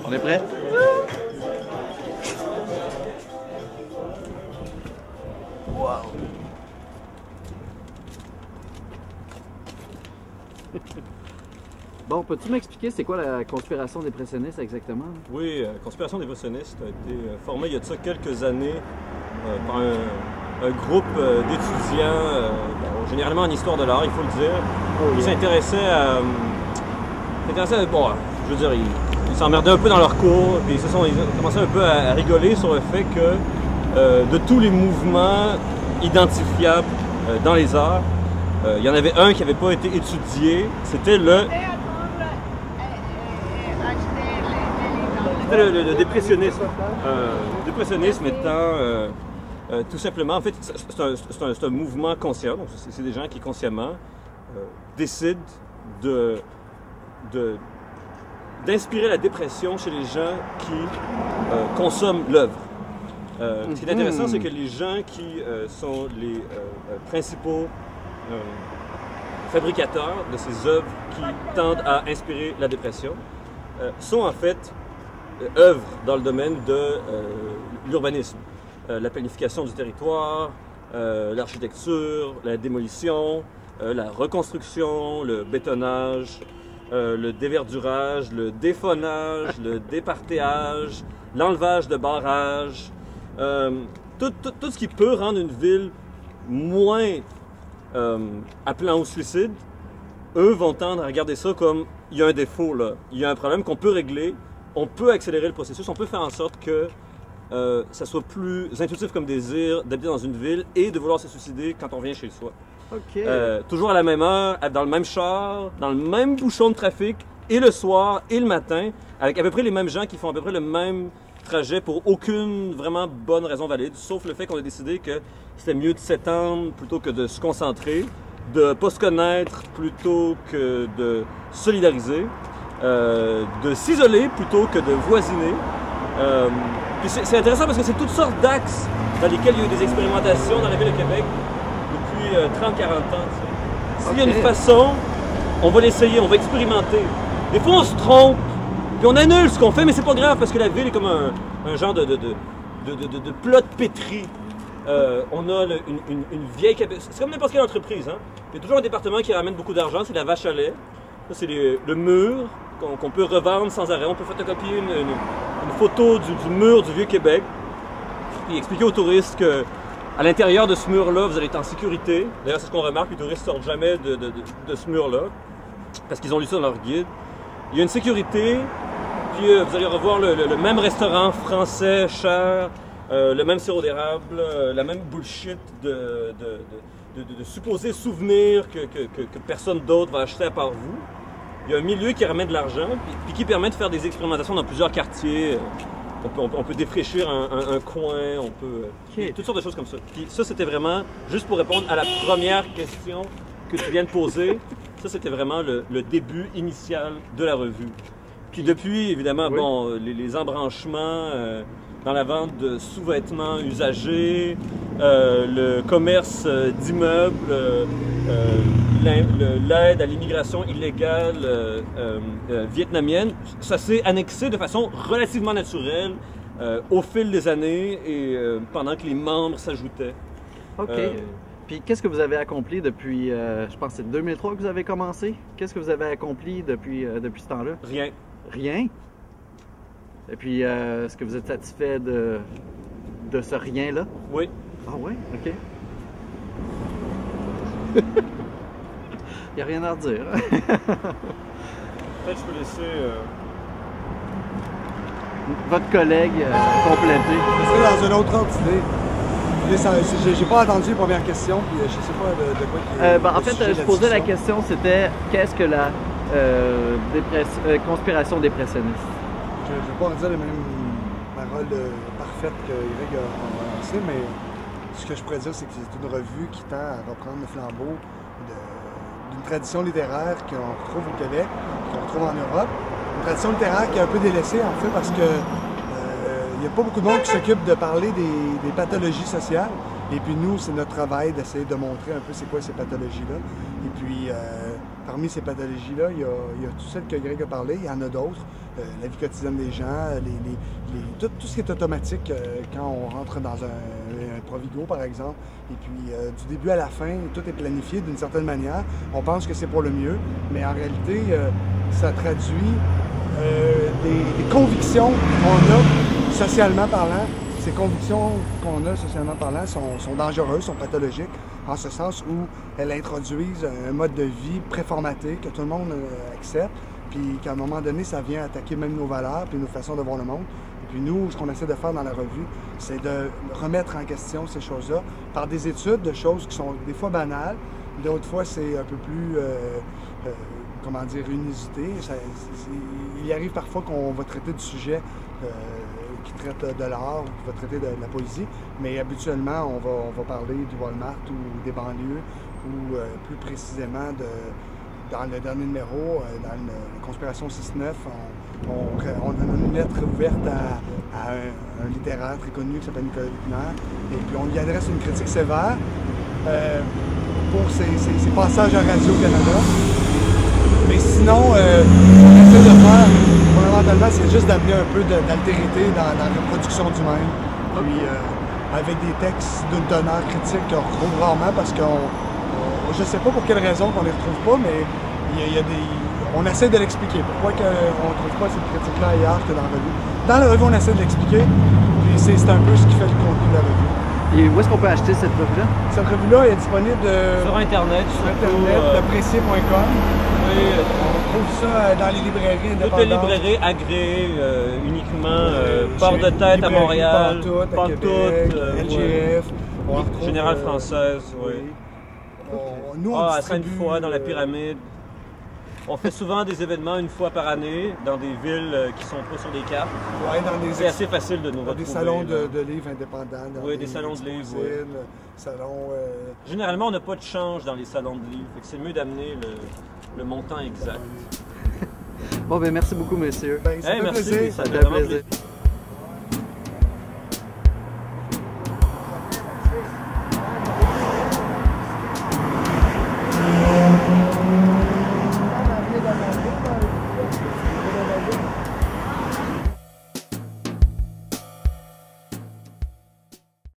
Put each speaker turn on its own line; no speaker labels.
On est prêt? Wow! Bon, peux-tu m'expliquer c'est quoi la conspiration dépressionniste exactement?
Oui, la conspiration dépressionniste a été formée il y a de ça quelques années par un groupe d'étudiants, généralement en histoire de l'art, il faut le dire, qui s'intéressaient à... Bon, je veux dire, ils s'emmerdaient un peu dans leur cours, puis ils ont commencé un peu à rigoler sur le fait que de tous les mouvements identifiables dans les arts, il y en avait un qui n'avait pas été étudié, c'était le dépressionnisme. Le dépressionnisme étant tout simplement, en fait, c'est un mouvement conscient, donc c'est des gens qui consciemment décident d'inspirer la dépression chez les gens qui consomment l'œuvre. Ce qui est intéressant, c'est que les gens qui sont les principaux fabricateurs de ces œuvres qui tendent à inspirer la dépression sont en fait œuvrent dans le domaine de l'urbanisme, la planification du territoire, l'architecture, la démolition, la reconstruction, le bétonnage, le déverdurage, le défaunage, le départéage, l'enlevage de barrages, tout ce qui peut rendre une ville moins appelant au suicide. Eux vont tendre à regarder ça comme il y a un défaut là, il y a un problème qu'on peut régler, on peut accélérer le processus, on peut faire en sorte que ça soit plus intuitif comme désir d'habiter dans une ville et de vouloir se suicider quand on vient chez soi.
OK.
Toujours à la même heure, dans le même char, dans le même bouchon de trafic, et le soir et le matin, avec à peu près les mêmes gens qui font à peu près le même trajet pour aucune vraiment bonne raison valide, sauf le fait qu'on a décidé que c'était mieux de s'étendre plutôt que de se concentrer, de ne pas se connaître plutôt que de solidariser, de s'isoler plutôt que de voisiner. Puis c'est intéressant parce que c'est toutes sortes d'axes dans lesquels il y a eu des expérimentations dans la ville de Québec depuis 30-40 ans. S'il y a une façon, on va l'essayer, on va expérimenter. Des fois, on se trompe, puis on annule ce qu'on fait, mais c'est pas grave parce que la ville est comme un genre de plot pétri. On a une vieille... C'est comme n'importe quelle entreprise. Hein? Il y a toujours un département qui ramène beaucoup d'argent, c'est la vache à lait. Ça, c'est le mur qu'on peut revendre sans arrêt. On peut photocopier une photo du mur du Vieux-Québec et expliquer aux touristes qu'à l'intérieur de ce mur-là, vous allez être en sécurité. D'ailleurs, c'est ce qu'on remarque, les touristes ne sortent jamais de ce mur-là parce qu'ils ont lu ça dans leur guide. Il y a une sécurité, puis vous allez revoir le même restaurant français cher, le même sirop d'érable, la même bullshit de supposés souvenirs que personne d'autre va acheter à part vous. Il y a un milieu qui ramène de l'argent, puis qui permet de faire des expérimentations dans plusieurs quartiers. On peut défraîchir un coin, on peut... toutes sortes de choses comme ça. Puis ça, c'était vraiment, juste pour répondre à la première question que tu viens de poser, ça, c'était vraiment le début initial de la revue. Puis depuis, évidemment, oui. Bon, les embranchements dans la vente de sous-vêtements usagés, le commerce d'immeubles, l'aide à l'immigration illégale vietnamienne, ça s'est annexé de façon relativement naturelle au fil des années et pendant que les membres s'ajoutaient.
OK. Puis qu'est-ce que vous avez accompli depuis, je pense que c'est 2003 que vous avez commencé? Qu'est-ce que vous avez accompli depuis ce temps-là?
Rien.
Rien? Et puis, est-ce que vous êtes satisfait de ce rien-là?
Oui.
Ah oui? OK. Il n'y a rien à redire.
Peut-être que je peux laisser...
votre collègue compléter.
C'est dans une autre ordre d'idée. J'ai pas entendu la première question, puis je sais pas de quoi
en fait, je posais la question, c'était qu'est-ce que la conspiration dépressionniste?
Je ne vais pas dire les mêmes paroles parfaites qu'Éric a lancées, mais ce que je pourrais dire, c'est que c'est une revue qui tend à reprendre le flambeau d'une tradition littéraire qu'on retrouve au Québec, qu'on retrouve en Europe. Une tradition littéraire qui est un peu délaissée, en fait, parce que il n'y a pas beaucoup de monde qui s'occupe de parler des pathologies sociales. Et puis nous, c'est notre travail d'essayer de montrer un peu c'est quoi ces pathologies-là. Et puis, parmi ces pathologies-là, il y a tout celles que Greg a parlé, il y en a d'autres. La vie quotidienne des gens, tout ce qui est automatique quand on rentre dans un Provigo, par exemple. Et puis, du début à la fin, tout est planifié d'une certaine manière. On pense que c'est pour le mieux, mais en réalité, ça traduit des convictions qu'on a socialement parlant. Ces convictions qu'on a socialement parlant sont dangereuses, sont pathologiques, en ce sens où elles introduisent un mode de vie préformaté que tout le monde accepte, puis qu'à un moment donné, ça vient attaquer même nos valeurs puis nos façons de voir le monde. Et puis nous, ce qu'on essaie de faire dans la revue, c'est de remettre en question ces choses-là par des études de choses qui sont des fois banales, d'autres fois c'est un peu plus, comment dire, inusité. Il arrive parfois qu'on va traiter du sujet qui traite de l'art ou qui va traiter de la poésie, mais habituellement, on va parler du Walmart ou des banlieues ou plus précisément dans le dernier numéro, dans la Conspiration 6-9, on a une lettre ouverte à un littéraire très connu qui s'appelle Nicolas Luckner, et puis on lui adresse une critique sévère pour ses passages à Radio-Canada. Mais sinon, on essaie de faire, fondamentalement, c'est juste d'amener un peu d'altérité dans la reproduction du même. Puis avec des textes d'une teneur critique qu'on retrouve rarement parce je ne sais pas pour quelle raison qu'on ne les retrouve pas, mais on essaie de l'expliquer. Pourquoi on ne trouve pas cette critique-là ailleurs que dans la revue. Dans la revue, on essaie de l'expliquer, puis c'est un peu ce qui fait le contenu de la revue.
Et où est-ce qu'on peut acheter cette revue-là?
Cette revue-là est disponible
sur Internet,
lepressier.com.
Oui,
on trouve ça dans les librairies indépendantes.
Toutes les librairies agréées uniquement, Port de Tête à Montréal,
Pantoute, LGF,
Générale Française, oui.
Nous, on
à Sainte-Foy, dans la Pyramide. On fait souvent des événements une fois par année dans des villes qui sont pas sur des cartes.
Ouais,
c'est assez facile de nous retrouver.
Des salons de livres indépendants.
Oui, des salons de livres. Oui.
Salons,
généralement, on n'a pas de change dans les salons de livres. C'est mieux d'amener le montant exact.
Bon, ben merci beaucoup, messieurs.
Ben, ça fait
merci,
plaisir.
Ça fait plaisir.